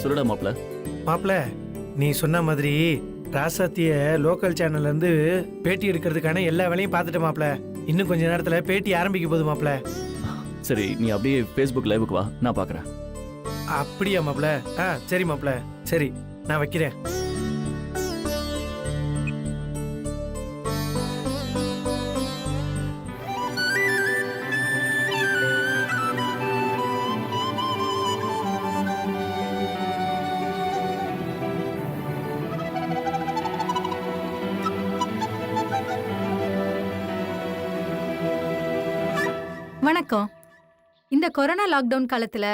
சொல்லுடா மாப்ள. மாப்பிள நீ சொன்ன மாதிரி ராசாத்திய லோக்கல் சேனல்ல இருந்து பேட்டி எடுக்கிறதுக்கான எல்லா வேலையும் பார்த்துட்டு மாப்பிள. இன்னும் கொஞ்ச நேரத்துல பேட்டி ஆரம்பிக்க போகுது மாப்பிள. சரி, நீ அப்படியே ஃபேஸ்புக் லைவுக்கு வா, நான் பார்க்கறேன். அப்படியா மாப்பிள? சரி மாப்பிள, சரி நான் வைக்கிறேன். வணக்கம். இந்த கொரோனா லாக்டவுன் காலத்துல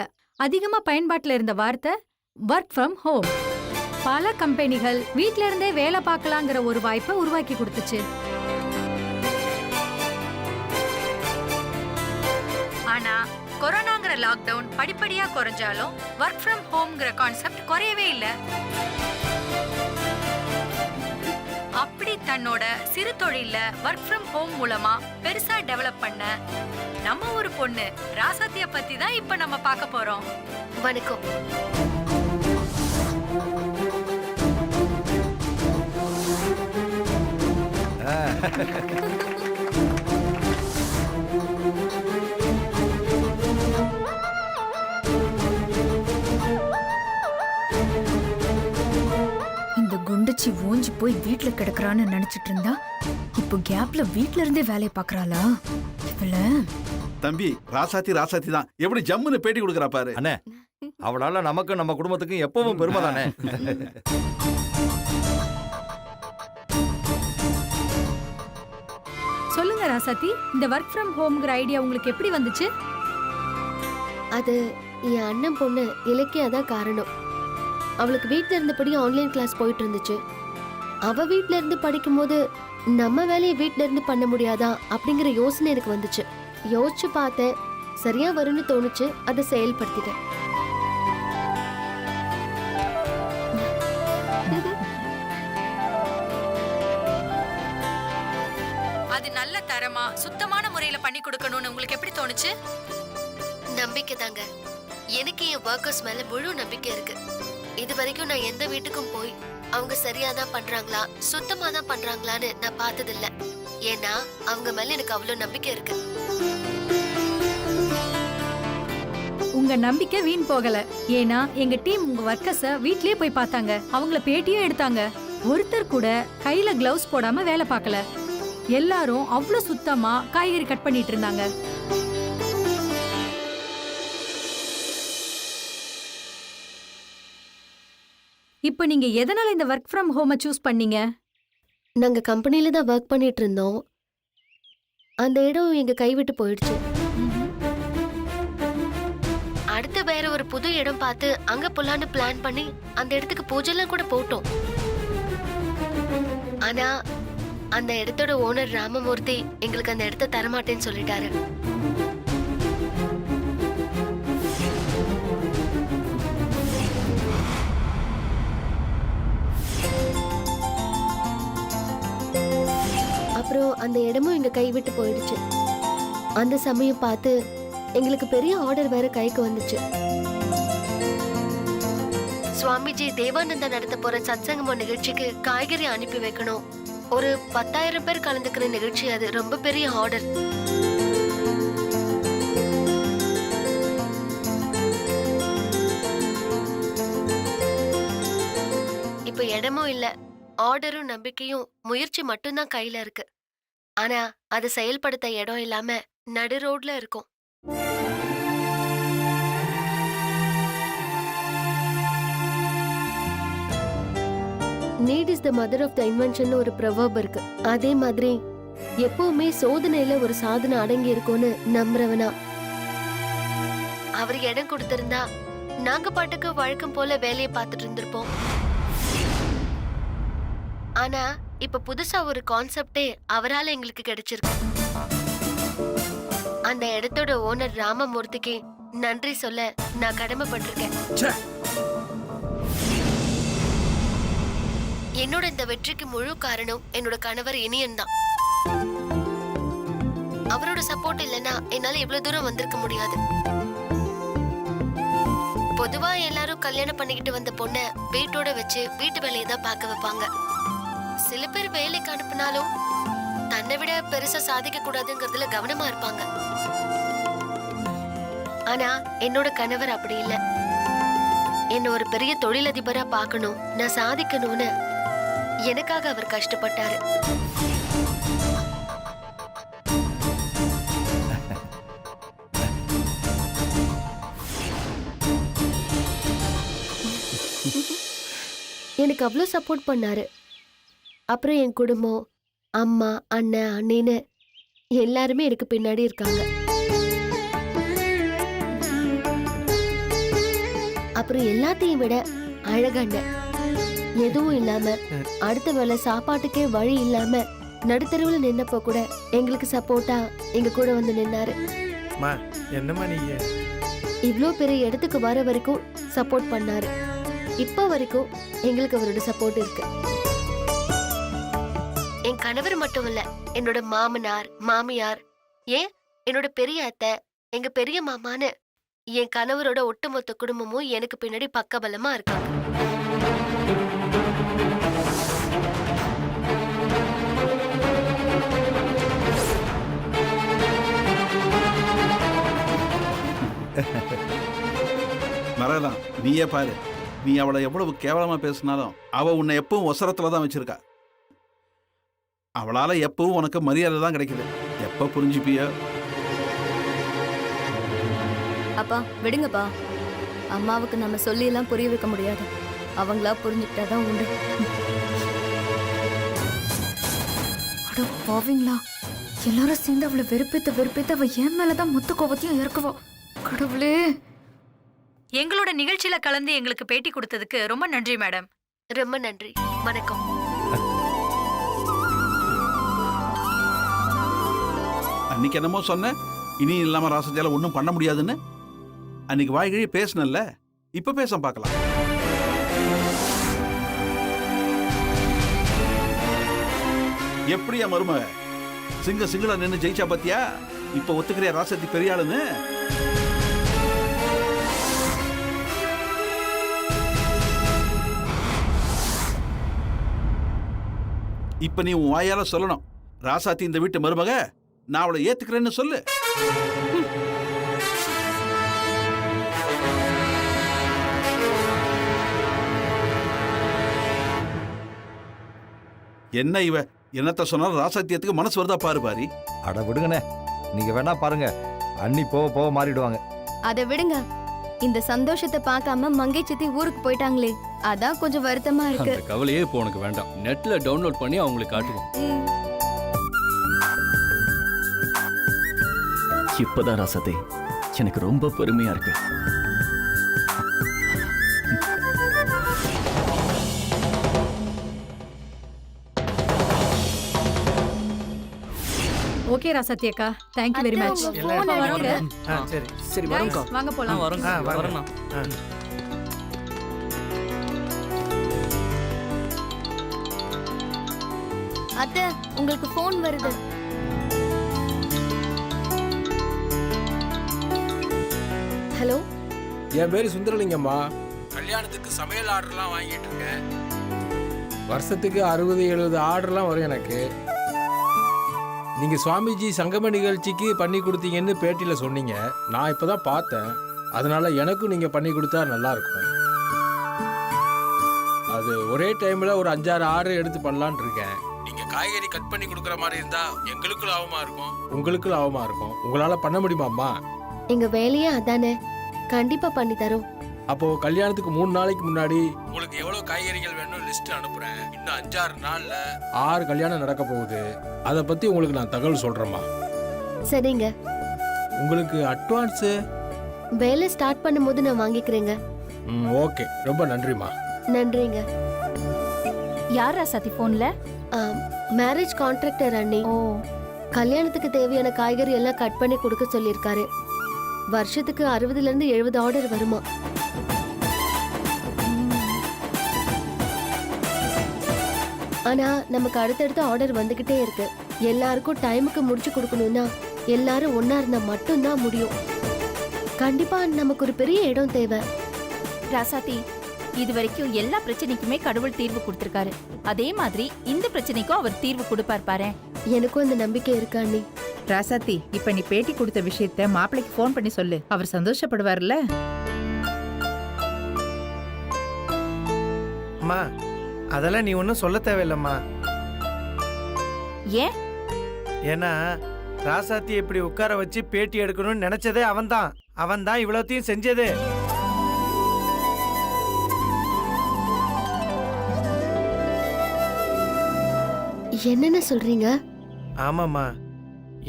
அதிகமா பயன்பாட்டுல இருந்த வார்த்தை ஒர்க் ஃப்ரம் ஹோம். பல கம்பெனிகள் வீட்ல இருந்தே வேலை பார்க்கலாங்கிற ஒரு வாய்ப்பை உருவாக்கி கொடுத்துச்சு. ஆனா கொரோனாங்கிற லாக்டவுன் படிப்படியா குறைஞ்சாலும் ஒர்க் ஃப்ரம் ஹோம்ங்கிற கான்செப்ட் குறையவே இல்லை. அப்படி தன்னோட சிறு தொழில ஒர்க் ஃப்ரம் ஹோம் மூலமா பெருசா டெவலப் பண்ண நம்ம ஒரு பொண்ணு ராசாத்திய பத்தி தான் இப்ப நம்ம பார்க்க போறோம். வணக்கம். இந்த குண்டச்சி ஓஞ்சி போய் வீட்ல கிடக்குறான்னு நினைச்சிட்டு இருந்தா இப்போ கேப்ல வீட்ல இருந்தே வேலையை பாக்குறாளா இவள? தம்பி, ராசாத்தி ராசாத்தி தான் எப்படி ஜம்முன்னு பேட்டி கொடுக்கறா பாரு. அண்ணே, அவளால நமக்கு நம்ம குடும்பத்துக்கும் எப்பவும் பெருமை தானே. சொல்லுங்க ராசாத்தி, இந்த ஒர்க் ஃப்ரம் ஹோம்ங்கிற ஐடியா உங்களுக்கு எப்படி வந்துச்சு? அது என் அண்ணன் பொண்ணு இலக்கியா தான் காரணம். அவளுக்கு வீட்ல இருந்தபடி ஆன்லைன் கிளாஸ் போயிட்டு இருந்துச்சு. அவ வீட்ல இருந்து படிக்கும்போது நம்ம வேலையை வீட்ல இருந்து பண்ண முடியாதா அப்படிங்கிற யோசனை எனக்கு வந்துச்சு. யோசிச்சு பார்த்தேன், சரியா வரும்னு தோணுச்சு, அதை செயல்படுத்திட்டேன். அது நல்ல தரமா சுத்தமான முறையில பண்ணி கொடுக்கணும்னு உங்களுக்கு எப்படி தோணுச்சு? நம்பிக்கை தாங்க. எனக்கு என் ஒர்க்கர்ஸ் மேல முழு நம்பிக்கை இருக்கு. இது வரைக்கும் நான் எந்த வீட்டுக்கும் போய் அவங்க சரியா தான் பண்றாங்களா சுத்தமா தான் பண்றாங்களான்னு நான் பார்த்ததில்ல. ஏன்னா அவங்க மேல எனக்கு அவ்வளவு நம்பிக்கை இருக்கு. உங்க நம்பிக்கை வீண் போகல. ஏன்னா எங்க டீம் உங்க ஒர்க்கர்ஸ வீட்லயே போய் பார்த்தாங்க, அவங்கள பேட்டியும் எடுத்தாங்க. ஒருத்தர் கூட கையில கிளவுஸ் போடாம வேலை பார்க்கல. எல்லாரும் அவ்வளவு சுத்தமா காய்கறி கட் பண்ணிட்டு இருந்தாங்க. இப்ப நீங்க எதனால இந்த ஒர்க் ஃப்ரம் ஹோமை சூஸ் பண்ணீங்க? நாங்க கம்பெனில தான் ஒர்க் பண்ணிட்டு இருந்தோம். அந்த இடம் எங்க கைவிட்டு போயிடுச்சு. அடுத்து வேற ஒரு புது இடம் பார்த்து அங்க போலான்னு பிளான் பண்ணி அந்த இடத்துக்கு பூஜைலாம் கூட போட்டோம். ஆனா அந்த இடத்தோட ஓனர் ராமமூர்த்தி எங்களுக்கு அந்த இடத்த தரமாட்டேன்னு சொல்லிட்டாரு. அப்புறம் அந்த இடமும் எங்க கைவிட்டு போயிடுச்சு. அந்த சமயம் பார்த்து எங்களுக்கு பெரிய ஆர்டர் வேற கைக்கு வந்துச்சு. சுவாமிஜி தேவானந்தா நடத்த போற சத்சங்கம நிகழ்ச்சிக்கு காய்கறி அனுப்பி வைக்கணும். ஒரு 10,000 பேர் கலந்துக்கிற நிகழ்ச்சி, அது ரொம்ப பெரிய ஆர்டர். இப்ப இடமும் இல்ல, ஆர்டரும் நம்பிக்கையும் முயற்சி மட்டும்தான் கையில இருக்கு. ஆனா அதை செயல்படுத்த இடம் இல்லாம நடு ரோட்ல இருக்கும். Need is the mother of the invention ஒரு ப்ரொவர்ப் இருக்கு. அதே மாதிரி எப்பவுமே சோதனையில ஒரு சாதனை அடங்கி இருக்கும்னு நம்புறவனா. அவர் இடம் கொடுத்திருந்தா நாங்க பாட்டுக்கு வழக்கம் போல வேலையை பார்த்துட்டு இருந்திருப்போம். ஆனா இப்ப புதுசா ஒரு கான்செப்டே அவரால எங்களுக்கு கிடைச்சிருக்கு. அந்த இடத்தோட ஓனர் ராமமூர்த்திக்கு நன்றி சொல்ல நான் கடமைப்பட்டிருக்கேன். என்னோட இந்த வெற்றிக்கு முழு காரணம் என்னோட கணவர் இனியன் தான். அவரோட சப்போர்ட் இல்லைன்னா என்னால இவ்வளவு தூரம் வந்திருக்க முடியாது. பொதுவா எல்லாரும் கல்யாணம் பண்ணிக்கிட்டு வந்த பொண்ண வீட்டோட வச்சு வீட்டு வேலையை தான் பார்க்க வைப்பாங்க. சில பேர் வேலைக்கு அனுப்புனாலும் தன்னை விட பெருசா சாதிக்க கூடாதுங்கிறதுல கவனமா இருப்பாங்க. ஆனா என்னோட கணவர் அப்படி இல்ல. என்ன ஒரு பெரிய தொழிலதிபரா பார்க்கணும், நான் சாதிக்கணும்னு எனக்காக அவர் கஷ்டப்பட்டாரு. எனக்கு அவ்வளோ சப்போர்ட் பண்ணாரு. அப்புறம் என் குடும்பம், அம்மா, அண்ணன், அண்ணின்னு எல்லாருமே எனக்கு பின்னாடி இருக்காங்க. அப்புறம் எல்லாத்தையும் விட அழகண்ணன் எதுவும் இல்லாம அடுத்த வேளை சாப்பாட்டுக்கே வழி இல்லாம நடுத்தருவில் நின்னப்போ கூட எங்களுக்கு சப்போர்ட்டா எங்க கூட வந்து நின்னாரு. மா என்னம்மா நீங்க இவ்ளோ பெரிய இடத்துக்கு வர வரைக்கும் சப்போர்ட் பண்ணாரு. இப்ப வரைக்கும் எங்களுக்கு அவரோட சப்போர்ட் இருக்கு. என் கணவர் மட்டும் இல்ல, என்னோட மாமனார், மாமியார், ஏன் என்னோட பெரிய அத்தை, எங்க பெரிய மாமான்னு என் கணவரோட ஒட்டுமொத்த குடும்பமும் எனக்கு பின்னாடி பக்கபலமா இருக்காங்க. மரகதம், நீயே பாரு. நீ அவளை எவ்வளவு கேவலமா பேசினாலும் அவ உன்னை எப்பவும் ஒசரத்துல தான் வச்சிருக்கா. அவளால எப்பவும் உனக்கு மரியாதை தான் கிடைக்குது. எப்ப புரிஞ்சுப்பியோ? அப்பா விடுங்கப்பா. அம்மாவுக்கு நம்ம சொல்லி எல்லாம் புரிய வைக்க முடியாது. அவங்களா புரிஞ்சுக்கிட்டாதான் உண்டு. அட பாவீங்களா, எல்லாரும் சேர்ந்து அவளை வெறுப்பேத்த அவ என் மேலதான் மொத்த கோபத்தையும் இறக்குவா. கடவுளே. எங்களோட நிகழ்ச்சியில கலந்து எங்களுக்கு பேட்டி கொடுத்ததுக்கு ரொம்ப நன்றி மேடம். ரொம்ப நன்றி. வணக்கம். அன்னைக்கு என்னமோ சொன்ன, இனி இல்லாம ராசத்தியால ஒன்றும் பண்ண முடியாதுன்னு. அன்னைக்கு வாய்கழி பேசினல்ல, இப்ப பேச பார்க்கலாம். எப்படியா மருமக சிங்களா நின்று ஜெயிச்சா பத்தியா? இப்ப ஒத்துக்கிறியா ராசத்தி பெரிய ஆளுன்னு? இப்ப நீ உன் வாயால சொல்லணும், ராசாத்தி இந்த வீட்டு மருமக, நான் அவளை ஏத்துக்கிறேன்னு சொல்லு. என்ன இவ என்னத்த சொன்னாலும் ராசாத்தியத்துக்கு மனசு வருதா பாரு பாரி. அட விடுங்கண்ணே, நீங்க வேணா பாருங்க, அண்ணி போக போக மாறிடுவாங்க. அதை விடுங்க. இந்த சந்தோஷத்தை பார்க்காம மங்கை சித்தி ஊருக்கு போயிட்டாங்களே, அதான் கொஞ்சம் வருத்தமா இருக்கு. அந்த கவலையே இப்போ உனக்கு வேண்டாம். நெட்ல டவுன்லோட் பண்ணி அவங்களுக்கு காட்டுவோம். இப்பதான் ராசத்தை எனக்கு ரொம்ப பெருமையா இருக்கு. ஓகே ராசாத்தி அக்கா, தேங்க்யூ வெரி மச். வரோங்க. சரி சரி Guys, வாங்க போலாம். வரணும். அத்தை உங்களுக்கு போன் வருது. ஹலோ, என் பேரு சுந்தரலிங்கம்மா. கல்யாணத்துக்கு சமையல் ஆர்டர்லாம் வாங்கிட்டு இருக்கேன். வருஷத்துக்கு 60-70 ஆர்டர்லாம் வரும் எனக்கு. நீங்க சுவாமிஜி சங்கம நிகழ்ச்சிக்கு பண்ணி கொடுத்தீங்கன்னு பேட்டியில சொன்னீங்க. நான் இப்பதான் பார்த்தேன். அதனால எனக்கும் நீங்க பண்ணி கொடுத்தா நல்லா இருக்கும். அது ஒரே டைம்ல ஒரு 5-6 ஆர்டர் எடுத்து பண்ணலான்னு இருக்கேன். நீங்க காய்கறி கட் பண்ணி கொடுக்குற மாதிரி இருந்தா எங்களுக்கும் லாபமா இருக்கும், உங்களுக்கும் லாபமா இருக்கும். உங்களால பண்ண முடியுமாம்மா? எங்க வேலையே அதானே, கண்டிப்பா பண்ணி தரோம். அப்போ கல்யாணத்துக்கு 3 நாளைக்கு முன்னாடி உங்களுக்கு எவ்வளவு காய்கறிகள் வேணும் லிஸ்ட் அனுப்புறேன். இன்னும் 5-6 நாள்ல 6 கல்யாணம் நடக்க போகுது. அதை பத்தி உங்களுக்கு நான் தகவல் சொல்றேம்மா. சரிங்க. உங்களுக்கு அட்வான்ஸ் வேலை ஸ்டார்ட் பண்ணும்போது நான் வாங்கிக்கிறேங்க. ஓகே, ரொம்ப நன்றிம்மா. நன்றிங்க. யாரா சதி போன்ல? மேரேஜ் கான்ட்ராக்டர் அண்ணி. ஓ, கல்யாணத்துக்கு தேவையான காய்கறி எல்லாம் கட் பண்ணி கொடுக்க சொல்லியிருக்காரு. வருஷத்துக்கு 60-70 ஆர்டர் வருமா. ஆனா நமக்கு அடுத்தடுத்த ஆர்டர் வந்துகிட்டே இருக்கு. எல்லாருக்கும் டைமுக்கு முடிச்சு கொடுக்கணும்னா எல்லாரும் ஒன்னா இருந்தா மட்டும்தான் முடியும். கண்டிப்பா நமக்கு ஒரு பெரிய இடம் தேவை. ராசாத்தி, இது வரைக்கும் எல்லா பிரச்சனைக்குமே கடவுள் தீர்வு கொடுத்திருக்காரு. அதே மாதிரி இந்த பிரச்சனைக்கும் அவர் தீர்வு கொடுப்பார் பாரு. எனக்கும் அந்த நம்பிக்கை இருக்கா அண்ணி. ராசாத்தி, இப்ப நீ பேட்டி கொடுத்த விஷயத்த மாப்பிளைக்கு ஃபோன் பண்ணி சொல்லு. அவர் சந்தோஷப்படுவார்ல. அம்மா அதெல்லாம் நீ ஒன்றும் சொல்ல தேவையில்லம்மா. ஏன்? ஏன்னா ராசாத்தியை இப்படி உட்கார வச்சு பேட்டி எடுக்கணும்னு நினைச்சதே அவன்தான். அவன்தான் இவ்வளோத்தையும் செஞ்சது. என்னென்ன சொல்றீங்க? ஆமாம்மா,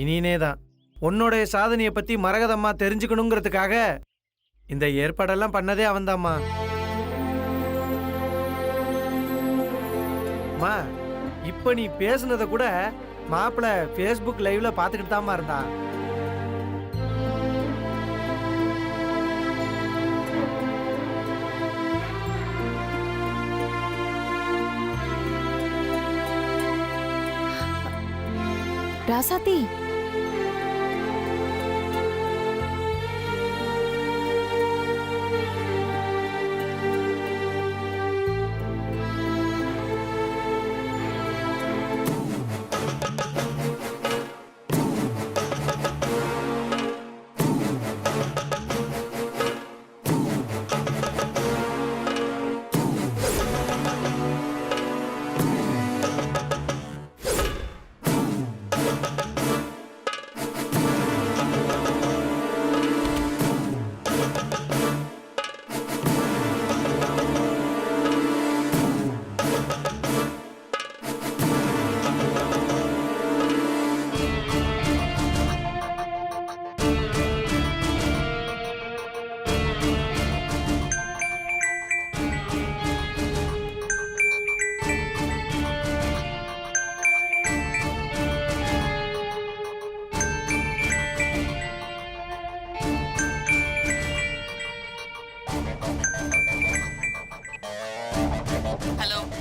இனினே தான் உன்னுடைய சாதனையை பத்தி மரகதம்மா தெரிஞ்சுக்கணுங்கிறதுக்காக இந்த ஏற்பாடெல்லாம் பண்ணதே அவன்தாம்மா. அம்மா, இப்ப நீ பேசுனத கூட மாப்பிள்ள ஃபேஸ்புக் லைவ்ல பாத்துக்கிட்டு தாம்மா இருந்தா. ராசாத்தி,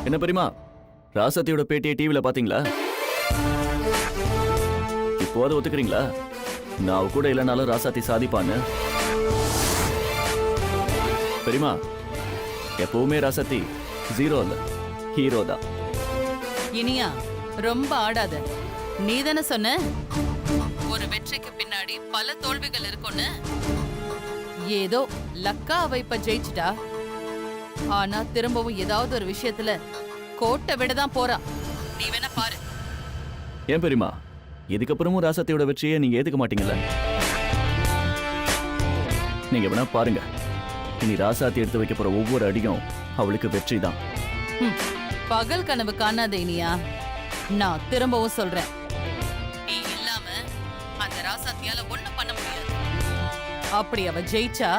என்ன பெரியமா, ராசாத்தியோட பேட்டியை டிவில பாத்தீங்களா? இப்போது ஒத்துக்கிறீங்களா நான் அவ கூட இல்லைனாலும் ராசாத்தி சாதிப்பான்னு? பெரியமா, எப்பவுமே ராசாத்தி ஜீரோ இல்ல, ஹீரோ தான். இனியா, ரொம்ப ஆடாத. நீ தானே சொன்ன ஒரு வெற்றிக்கு பின்னாடி பல தோல்விகள் இருக்கும்னு. ஏதோ லக்கா அவ இப்ப ஜெயிச்சிட்டா. ஆனா திரும்பவும் ஏதாவது ஒரு விஷயத்துல கோட்டை விடதான் போறா. நீ வேணா பாரு. ஏன் பெரியமா, இதுக்கப்புறமும் ராசாத்தியோட வெற்றியை நீங்க ஏத்துக்க மாட்டீங்கல்ல? நீங்க வேணா பாருங்க, இனி ராசாத்தி எடுத்து வைக்க போற ஒவ்வொரு அடியும் அவளுக்கு வெற்றி தான். பகல் கனவு காணாத இனியா. நான் திரும்பவும் சொல்றேன், நீ இல்லாம அந்த ராசாத்தியால ஒண்ணும் பண்ண முடியாது. அப்படி அவ ஜெயிச்சா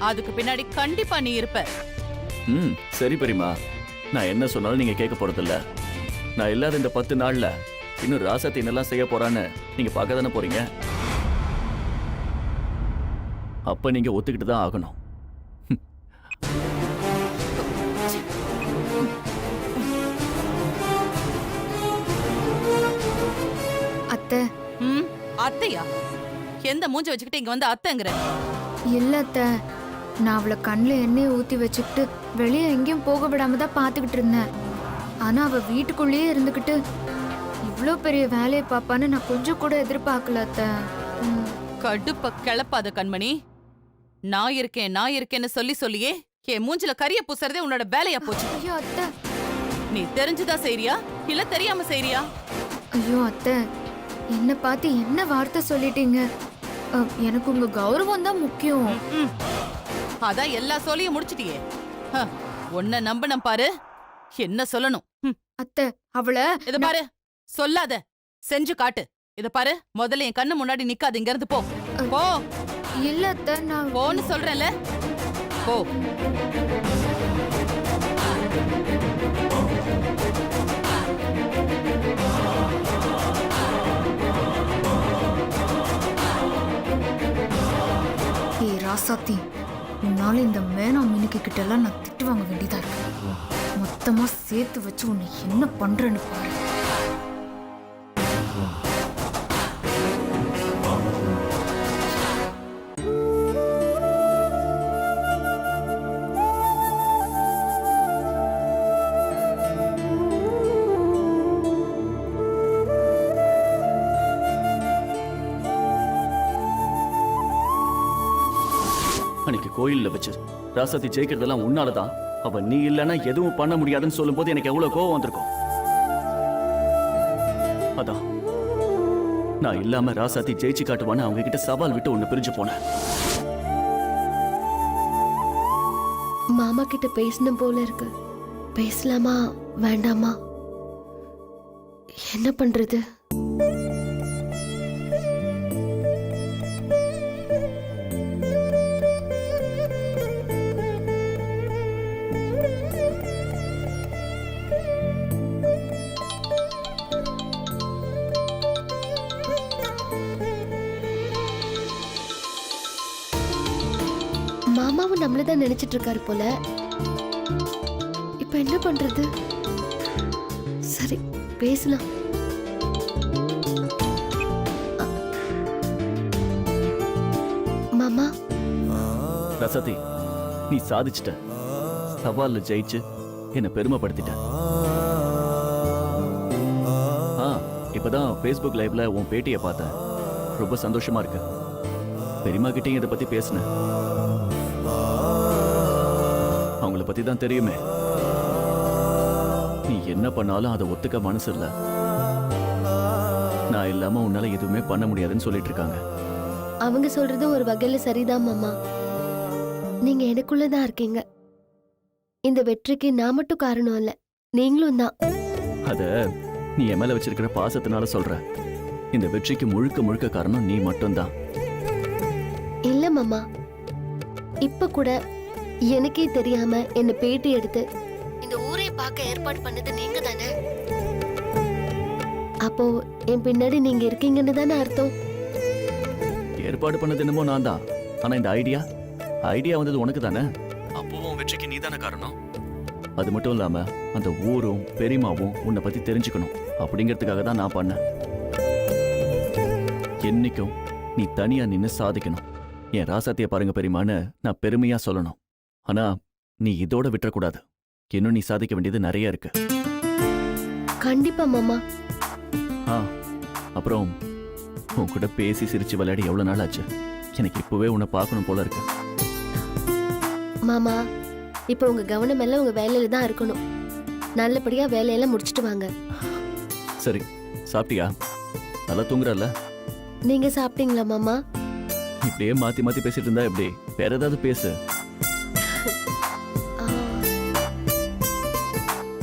அதுக்கு பின்னாடி கண்டிப்பா நீ இருப்ப. சரி பெரியமா, நான் என்ன சொன்னாலும் நீங்க கேட்க போறதில்ல. நான் இல்லாத இந்த 10 நாள்ல இன்னும் ராசாத்தி என்னெல்லாம் செய்ய போறான்னு நீங்க பார்க்க தானே போறீங்க. அப்ப நீங்க ஒத்துக்கிட்டு தான் ஆகணும். அத்தை. அத்தையா? எந்த மூஞ்ச வச்சுக்கிட்டு இங்க வந்து அத்தைங்கிற? இல்ல அத்தை, நான் அவளை கண்ணில் எண்ணெயை ஊற்றி வச்சுக்கிட்டு வெளியே எங்கேயும் போக விடாம தான் பார்த்துக்கிட்டு இருந்தேன். ஆனால் அவள் வீட்டுக்குள்ளேயே இருந்துக்கிட்டு இவ்வளோ பெரிய வேலையை பார்ப்பான்னு நான் கொஞ்சம் கூட எதிர்பார்க்கல அத்தை. கடுப்ப கிளப்பாத கண்மணி. நான் இருக்கேன்னு சொல்லி சொல்லியே என் மூஞ்சில கரிய பூசறதே உன்னோட வேலையா போச்சு. ஐயோ அத்தை, நீ தெரிஞ்சுதான் செய்றியா இல்ல தெரியாம செய்றியா? ஐயோ அத்தை, என்ன பார்த்து என்ன வார்த்தை சொல்லிட்டீங்க? எனக்கு உங்க கௌரவம் தான் முக்கியம். அதான் எல்லா சொல்லியும் முடிச்சிட்டியே. உன்னை நம்பணும் பாரு. என்ன சொல்லணும்? அத்தை, அவளை இத பாரு, சொல்லாத, செஞ்சு காட்டு. இத பாரு, முதல்ல என் கண்ணு முன்னாடி நிக்காது. இங்க இருந்து போ. போ. இல்ல அத்தை, நான் போன்னு சொல்றேன்ல. போ. ராசாத்தி, உன்னால இந்த மேனா மினுக்கு கிட்ட எல்லாம் நான் திட்டு வாங்க வேண்டியதா இருக்கு. மொத்தமா சேர்த்து வச்சு உன்னை என்ன பண்றேன்னு பாரு. கோயில்ல வச்சு ராசாத்தி ஜெயிக்கிறதெல்லாம் உன்னாலதான். அவ நீ இல்லைன்னா எதுவும் பண்ண முடியாதுன்னு சொல்லும்போது எனக்கு எவ்வளவு கோவம் வந்திருக்கும். அதான் நான் இல்லாம ராசாத்தி ஜெயிச்சு காட்டுவான்னு அவங்க கிட்ட சவால் விட்டு ஒண்ணு பிரிஞ்சு போனேன். மாமா கிட்ட பேசணும் போல இருக்கு. பேசலாமா வேண்டாமா? என்ன பண்றது? மாமாவும் நம்மளதான் நினைச்சிட்டு இருக்காரு போல. இப்ப என்ன பண்றது? சரி, பேசலாம். மாமா, ரசதி, நீ சாதிச்சிட்ட. சவால்ல ஜெயிச்சு என்ன பெருமைப்படுத்திட்ட. இப்பதான் Facebook லைவ்ல உன் பேட்டியை பார்த்தேன். ரொம்ப சந்தோஷமா இருக்கு. பெரியம்மா கிட்டயும் இதை பத்தி பேசினேன். அவங்கள பத்தி தான் தெரியுமே. நீ என்ன பண்ணாலும் அதை ஒத்துக்க மனசு இல்ல. நான் இல்லாம உன்னால எதுவுமே பண்ண முடியாதுன்னு சொல்லிட்டு இருக்காங்க. அவங்க சொல்றது ஒரு வகையில சரிதான் மாமா. நீங்க எனக்குள்ளதான் இருக்கீங்க. இந்த வெற்றிக்கு நான் மட்டும் காரணம் இல்ல, நீங்களும் தான். அத நீ என் மேல வச்சிருக்கிற பாசத்தினால சொல்ற. இந்த வெற்றிக்கு முழுக்க முழுக்க காரணம் நீ மட்டும்தான். இல்ல மாமா, இப்ப கூட எனக்கே தெரியாம என்ன பேட்டி எடுத்து இந்த ஊரை பார்க்க ஏற்பாடு பண்ணது நீங்க தானே. அப்போ என் பின்னாடி நீங்க இருக்கீங்கன்னு தானே அர்த்தம். ஏற்பாடு பண்ணது என்னமோ நான் தான். ஆனா இந்த ஐடியா வந்தது உனக்கு தானே. அப்பவும் வெற்றிக்கு நீ தானே காரணம். அது மட்டும் இல்லாம அந்த ஊரும் பெரியமாவும் உன்னை பத்தி தெரிஞ்சுக்கணும் அப்படிங்கிறதுக்காக தான் நான் பண்ணேன். என்னைக்கும் நீ தனியா நின்னு சாதிக்கணும். என் ராசாத்திய பாருங்க பெரியமான்னு நான் பெருமையா சொல்லணும். ஆனா நீ இதோட விட்டுறக்கூடாது. இன்னும் நீ சாதிக்க வேண்டியது நிறைய இருக்கு. கண்டிப்பா மாமா. அப்புறம் உன் கூட பேசி சிரிச்சு விளையாடி எவ்வளவு நாள் ஆச்சு. எனக்கு இப்பவே உன்னை பார்க்கணும் போல இருக்கு. மாமா, இப்ப உங்க கவனம் எல்லாம் உங்க வேலையில தான் இருக்கணும். நல்லபடியா வேலையெல்லாம் முடிச்சிட்டு வாங்க. சரி, சாப்பிட்டியா? நல்லா தூங்குறல்ல? நீங்க சாப்பிட்டீங்களா மாமா? இப்படியே மாத்தி மாத்தி பேசிட்டு இருந்தா எப்படி? வேற ஏதாவது பேசு.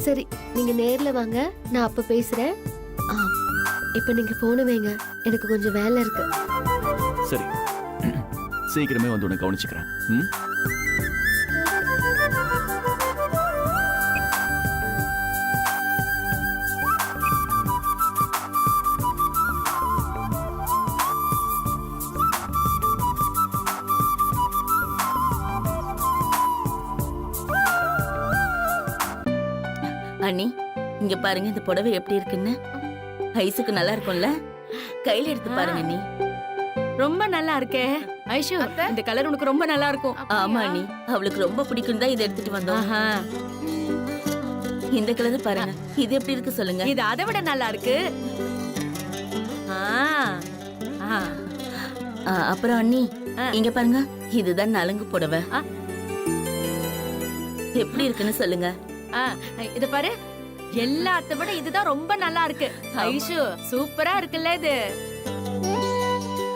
சரி, நீங்க நேர்ல வாங்க, நான் அப்ப பேசுறேன். இப்ப நீங்க போன வைங்க, எனக்கு கொஞ்சம் வேலை இருக்கு. சரி, சீக்கிரமே வந்து உன்னை கவனிச்சுக்கிறேன். அண்ணி, இங்க பாருங்க இந்த புடவை எப்படி இருக்குன்னு. ஐசுக்கு நல்லா இருக்கும்ல? கையில எடுத்து பாருங்க அண்ணி. ரொம்ப நல்லா இருக்கே ஐஷு. இந்த கலர் உனக்கு ரொம்ப நல்லா இருக்கும். ஆமா அண்ணி, அவளுக்கு ரொம்ப பிடிக்கும் தான் இதை எடுத்துட்டு வந்தோம். இந்த கலர் பாருங்க, இது எப்படி இருக்கு சொல்லுங்க. இது அதை விட நல்லா இருக்கு. அப்புறம் அண்ணி இங்க பாருங்க, இதுதான் நலங்கு புடவை. எப்படி இருக்குன்னு சொல்லுங்க. இது பாரு, எல்லாத்த விட இதுதான் ரொம்ப நல்லா இருக்கு. ஐஷு சூப்பரா இருக்குல்ல இது.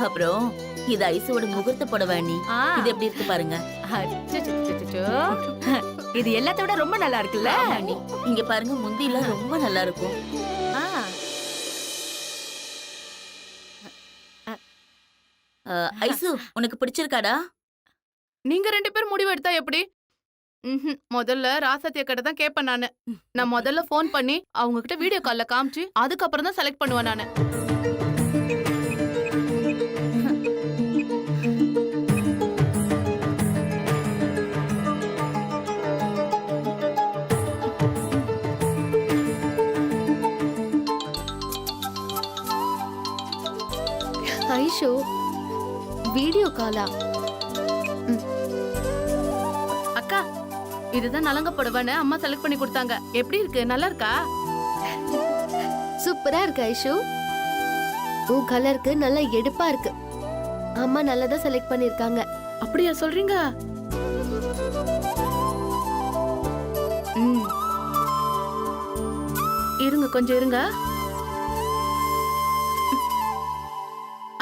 அப்புறம் இது ஐசுவோட முகூர்த்த புடவை அண்ணி. இது எப்படி இருக்கு பாருங்க. இது எல்லாத்த விட ரொம்ப நல்லா இருக்குல்ல அண்ணி. இங்க பாருங்க, முந்தில ரொம்ப நல்லா இருக்கும். ஐசு, உனக்கு பிடிச்சிருக்காடா? நீங்க 2 பேரும் முடிவு எடுத்தா எப்படி? முதல்ல ராசாத்திய கிட்ட தான் கேட்பேன் நானு. நான் முதல்ல போன் பண்ணி அவங்க கிட்ட வீடியோ கால்ல காமிச்சு அதுக்கப்புறம் தான் செலக்ட் பண்ணுவேன் நானு. ஐஷு, வீடியோ காலா? அக்கா, இதுதான் நலங்க புடவைன்னு அம்மா செலக்ட் பண்ணி கொடுத்தாங்க. எப்படி இருக்கு? நல்லா இருக்கா? சூப்பரா இருக்கு ஐஷு. உன் கலருக்கு நல்லா எடுப்பா இருக்கு. அம்மா நல்லதா செலக்ட் பண்ணிருக்காங்க. அப்படியா சொல்றீங்க? கொஞ்சம் இருங்க.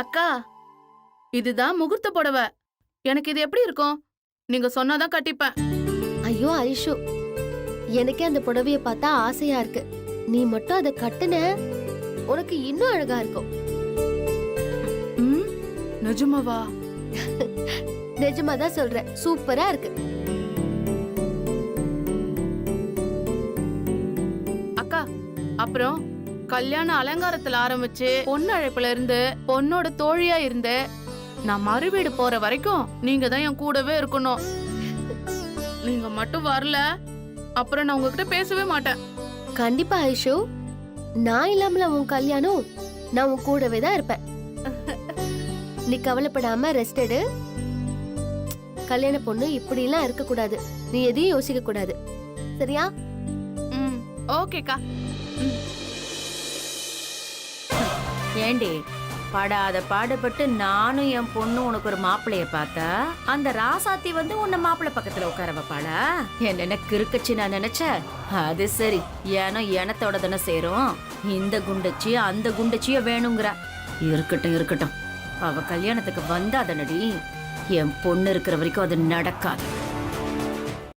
அக்கா, இதுதான் முகூர்த்த புடவை. எனக்கு இது எப்படி இருக்கும்? நீங்க சொன்னாதான் கட்டிப்பேன். ஐயோ ஐஷு, எனக்கே அந்த புடவைய பார்த்தா ஆசையா இருக்கு. நீ மட்டும் அதை கட்டுன உனக்கு இன்னும் அழகா இருக்கும். நிஜமாவா? நிஜமாதான் சொல்றேன், சூப்பரா இருக்கு. அக்கா, அப்புறம் கல்யாண அலங்காரத்துல ஆரம்பிச்சு பொண்ணு அழைப்புல இருந்து பொண்ணோட தோழியா இருந்து நான் மறுவீடு போற வரைக்கும் நீங்க தான் என் கூடவே இருக்கணும். நீங்க மட்டும் வரல, அப்புறம் நான் உங்ககிட்ட பேசவே மாட்டேன். கண்டிப்பா ஐஷு, நான் இல்லாமல உன் கல்யாணம், நான் உன் கூடவே தான் இருப்பேன். நீ கவலைப்படாம ரெஸ்ட் எடு. கல்யாண பொண்ணு இப்படி எல்லாம் இருக்க கூடாது. நீ எதையும் யோசிக்க கூடாது, சரியா? ஓகேக்கா. ஏண்டி படாத பாடுபட்டு நானும் என் பொண்ணு உனக்கு ஒரு மாப்பிளைய பார்த்தா அந்த ராசாத்தி வந்து உன்னை மாப்பிள்ளை பக்கத்துல உட்கார வைப்பாளா? என்னென்ன கிறுக்கச்சு நான் நினைச்சேன். அது சரி, ஏனோ எனத்தோட தானே சேரும். இந்த குண்டச்சி அந்த குண்டச்சிய வேணுங்கிற. இருக்கட்டும் இருக்கட்டும், அவ கல்யாணத்துக்கு வந்தா தானடி, என் பொண்ணு இருக்கிற வரைக்கும் அது நடக்காது.